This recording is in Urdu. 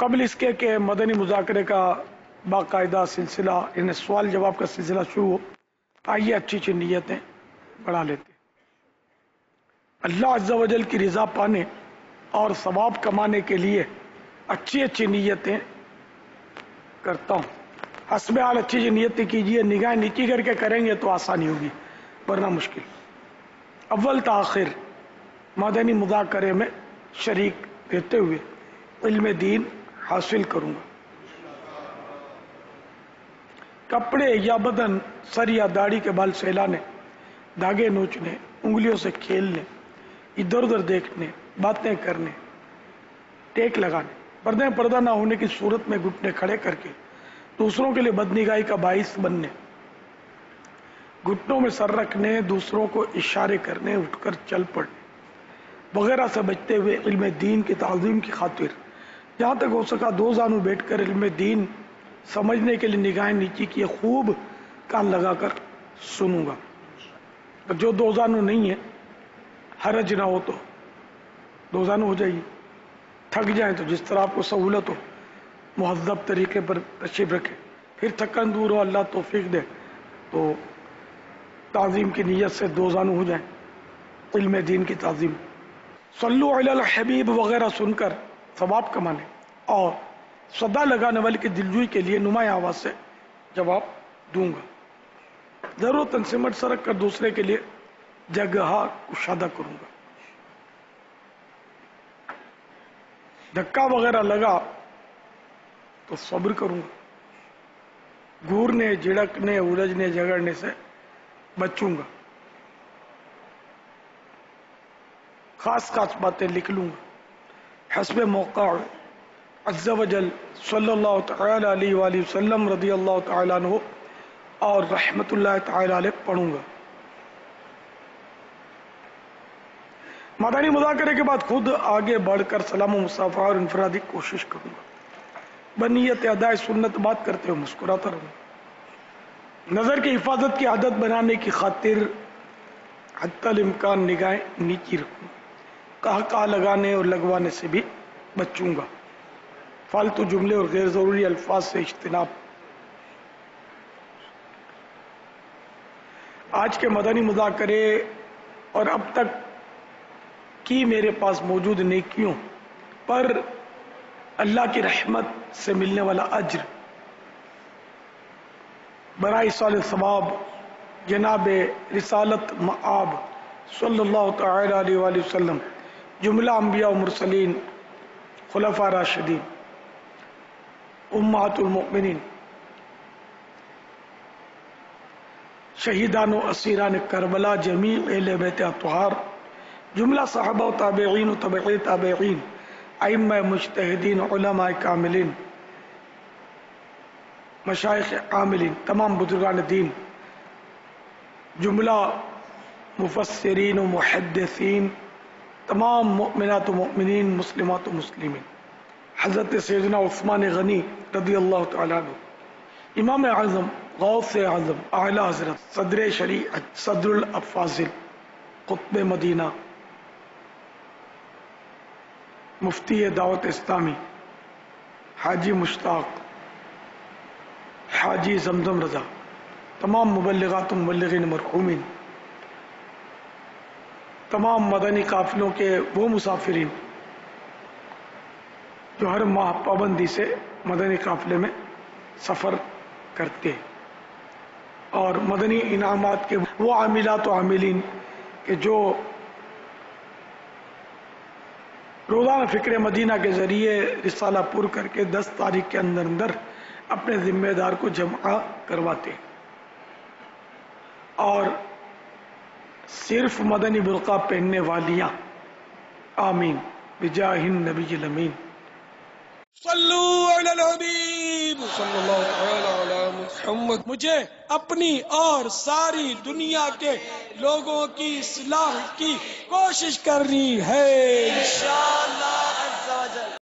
قبل اس کے کہ مدنی مذاکرے کا باقاعدہ سلسلہ یعنی سوال جواب کا سلسلہ شروع ہو، آئیے اچھی اچھی نیتیں بڑھا لیتے ہیں۔ اللہ عز و جل کی رضا پانے اور ثواب کمانے کے لیے اچھی اچھی نیتیں کرتا ہوں۔ حسب حال اچھی اچھی نیتیں کیجیے، نگاہ نیچی کر کے کریں گے تو آسانی ہوگی، ورنہ مشکل۔ اول تاخیر مدنی مذاکرے میں شریک رہتے ہوئے علم دین حاصل کروں گا۔ کپڑے یا بدن، سر یا داڑھی کے بال سہلانے، دھاگے نوچنے، انگلیوں سے کھیلنے، ادھر ادھر دیکھنے، باتیں کرنے، ٹیک لگانے، پردہ نہ ہونے کی صورت میں گھٹنے کھڑے کر کے دوسروں کے لیے بدنگاہی کا باعث بننے، گھٹنوں میں سر رکھنے، دوسروں کو اشارے کرنے، اٹھ کر چل پڑنے وغیرہ سے بچتے ہوئے علم دین کی تعظیم کی خاطر جہاں تک ہو سکا دو زانو بیٹھ کر علم دین سمجھنے کے لیے نگاہیں نیچی کیے خوب کان لگا کر سنوں گا۔ جو دو زانو نہیں ہے، حرج نہ ہو تو دو زانو ہو جائیے، تھک جائیں تو جس طرح آپ کو سہولت ہو مہذب طریقے پر تشریف رکھیں، پھر تھکن دور ہو، اللہ توفیق دے تو تعظیم کی نیت سے دو زانو ہو جائیں، علم دین کی تعظیم۔ صلو علی الحبیب وغیرہ سن کر ثواب کمانے اور صدا لگانے والے کی دلجوئی کے لیے نمایاں آواز سے جواب دوں گا۔ ضرورتاً سمٹ سرک کر دوسرے کے لیے جگہ کشادہ کروں گا۔ دھکا وغیرہ لگا تو صبر کروں گا۔ گھورنے، جھڑکنے، الجھنے، جھگڑنے سے بچوں گا۔ خاص باتیں لکھ لوں گا حسب موقع عز و جل صلی اللہ تعالی علیہ وآلہ وسلم رضی اللہ تعالیٰ عنہ اور رحمت اللہ تعالی علیہ پڑھوں گا۔ مدنی مذاکرے کے بعد خود آگے بڑھ کر سلام و مصافحہ اور انفرادی کوشش کروں گا۔ بنیت ادائے سنت بات کرتے ہوئے مسکراتا رہوں گا۔ نظر کی حفاظت کی عادت بنانے کی خاطر حتی الامکان نگاہیں نیچی رکھوں گا۔ کہا لگانے اور لگوانے سے بھی بچوں گا۔ فالتو جملے اور غیر ضروری الفاظ سے اجتناب۔ آج کے مدنی مذاکرے اور اب تک کی میرے پاس موجود نیکیوں پر اللہ کی رحمت سے ملنے والا اجر برائے ایصال ثواب جناب رسالت مآب صلی اللہ تعالی علیہ وآلہ وسلم، جملہ انبیاء و مرسلین، خلفاء راشدین، امہات المؤمنین، شہیدان و اسیران کربلا، جمیع اہل بیت اطہار، جملہ صحابہ و تابعین و تبعی تابعین، ائمہ مجتہدین، علماء کاملین، مشائخ عاملین، تمام بزرگان دین، جملہ مفسرین و محدثین، تمام مؤمنات و مؤمنین، مسلمات و مسلمین، حضرت سیدنا عثمان غنی رضی اللہ تعالیٰ عنہ، امام اعظم، غوث اعظم، اعلیٰ حضرت صدر شریعت، صدر الافاضل، قطب مدینہ، مفتی دعوت اسلامی، حاجی مشتاق، حاجی زمزم رضا، تمام مبلغات و مبلغین مرحومین، تمام مدنی قافلوں کے وہ مسافرین جو ہر ماہ پابندی سے مدنی قافلے میں سفر کرتے ہیں، اور مدنی انعامات کے وہ عاملات و عاملین کہ جو روزانہ فکر مدینہ کے ذریعے رسالہ پر کر کے 10 تاریخ کے اندر اپنے ذمہ دار کو جمع کرواتے ہیں، اور صرف مدنی برقع پہننے والیاں، آمین بجاہ النبی الامین۔ صلو علی الحبیب صلی اللہ تعالی علی محمد۔ مجھے اپنی اور ساری دنیا کے لوگوں کی اصلاح کی کوشش کرنی ہے انشاءاللہ عز و جل۔